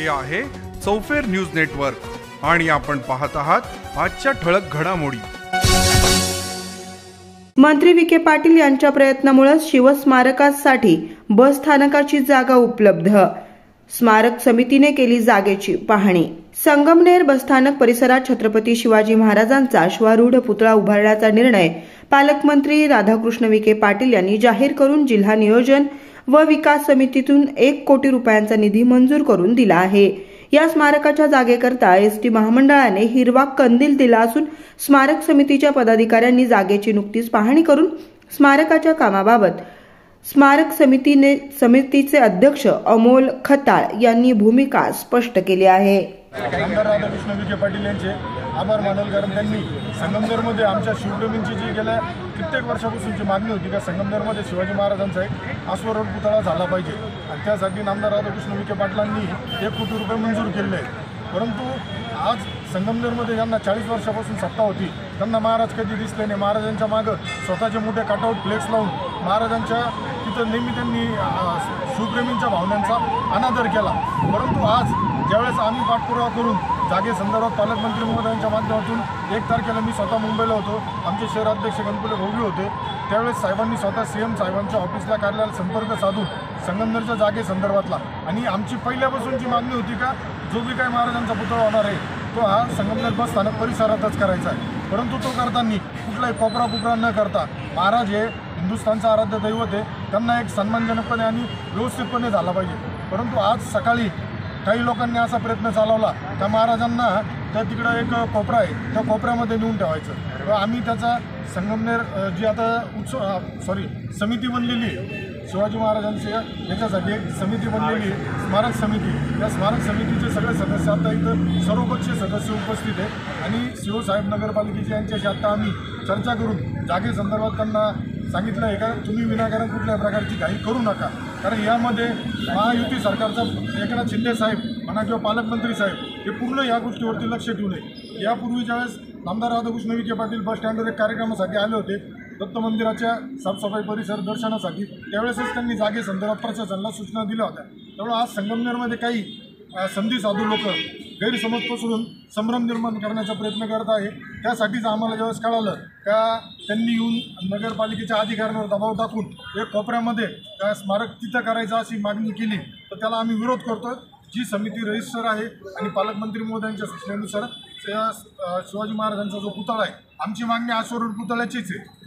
आहे चौफेर news network आणि आपण पाहत आहात आजच्या ठळक घडामोडी। मंत्री विखे पाटील यांच्या प्रयत्नामुळे शिवस्मारकासाठी बस स्थानकाची जागा उपलब्ध। स्मारक समितीने केली जागेची पाहणी। संगमनेर बसस्थानक परिसरात छत्रपती शिवाजी महाराजांचा अश्वारूढ पुतळा उभारण्याचा निर्णय पालकमंत्री राधाकृष्ण विखे पाटील यांनी जाहीर करून जिल्हा नियोजन व विकास समितीतून 1 कोटी रुपयांचा निधी मंजूर करून दिला आहे। या स्मारकाच्या जागेकरता एसटी महामंडळाने हिरवा कंदील दिला असून स्मारक समितीच्या पदाधिकाऱ्यांनी जागेची नुकतीच पाहणी करून स्मारकाच्या कामाबाबत स्मारक समितीचे अध्यक्ष अमोल खताळ यांनी भूमिका स्पष्ट केली आहे। आमदार राधाकृष्ण विखे पाटील यांचे आभार मानल, कारण त्यांनी संगमनेरमध्ये आमच्या शिवप्रेमींची जी गेल्या कित्येक वर्षापासूनची मागणी होती का संगमनेरमध्ये शिवाजी महाराजांचा एक अश्वारूढ पुतळा झाला पाहिजे आणि त्यासाठी आमदार राधाकृष्ण विखे पाटलांनी 1 कोटी रुपये मंजूर केले आहेत। परंतु आज संगमनेरमध्ये ज्यांना 40 वर्षापासून सत्ता होती त्यांना महाराज कधी दिसले नाही। महाराजांच्या मागं स्वतःचे मोठे कटआउट फ्लेक्स लावून महाराजांच्या तिथं नेहमी त्यांनी शिवप्रेमींच्या भावनांचा अनादर केला। परंतु आज ज्यावेळेस आम्ही पाठपुरावा करून जागेसंदर्भात पालकमंत्री महोदयांच्या माध्यमातून 1 तारखेला मी स्वतः मुंबईला होतो, आमचे शहराध्यक्ष गणपती भोगवी होते, त्यावेळेस साहेबांनी स्वतः सीएम साहेबांच्या ऑफिसला कार्यालयाला संपर्क साधून संगमनेरच्या जागेसंदर्भातला आणि आमची पहिल्यापासूनची मागणी होती का जो बी काही महाराजांचा पुतळा होणार आहे तो हा संगमनेर बस स्थानक परिसरातच करायचा आहे। परंतु तो करताना कुठलाही कोपरा न करता महाराज हे हिंदुस्थानचा आराध्य दैवत आहे, त्यांना एक सन्मानजनकपणे आणि व्यवस्थितपणे झाला पाहिजे। परंतु आज सकाळी काही लोकांनी असा प्रयत्न चालवला त्या महाराजांना त्या तिकडं एक कोपरा आहे त्या कोपऱ्यामध्ये नेऊन ठेवायचं। तर आम्ही त्याचा संगमनेर जी आता समिती बनलेली शिवाजी महाराजांच्या याच्यासाठी एक समिती बनलेली स्मारक समिती, त्या स्मारक समितीचे सगळे सदस्य आता इथं सर्वपक्षीय सदस्य उपस्थित आहेत आणि शिवसाहेब नगरपालिकेचे यांच्याशी आता आम्ही चर्चा करून जागेसंदर्भात त्यांना सांगितलं आहे का तुम्ही विनाकारण कुठल्याही प्रकारची घाई करू नका, कारण यामध्ये महायुती सरकारचा एकनाथ शिंदे साहेब म्हणा किंवा पालकमंत्री साहेब हे पूर्ण या गोष्टीवरती लक्ष ठेवून आहे। यापूर्वीच्या वेळेस आमदार राधाकृष्ण विखे पाटील बस स्टँडवर एक कार्यक्रमासाठी आले होते दत्त मंदिराच्या साफसफाई परिसर दर्शनासाठी, त्यावेळेसच त्यांनी जागेसंदर्भात प्रशासनाला सूचना दिल्या होत्या। त्यामुळे आज संगमनेरमध्ये काही संधी साधू लोक गैरसमज पसरून संभ्रम निर्माण करण्याचा प्रयत्न करत आहे। त्यासाठीच आम्हाला ज्यावेळेस कळालं का त्यांनी येऊन नगरपालिकेच्या अधिकाऱ्यांवर दबाव टाकून एक कोपऱ्यामध्ये स्मारक तिथं करायचं अशी मागणी केली तर त्याला आम्ही विरोध करतो। जी समिती रजिस्टर आहे आणि पालकमंत्री महोदयांच्या सूचनेनुसार शिवाजी महाराजांचा जो पुतळा आहे आमची मागणी अश्वारूढ पुतळ्याचीच आहे।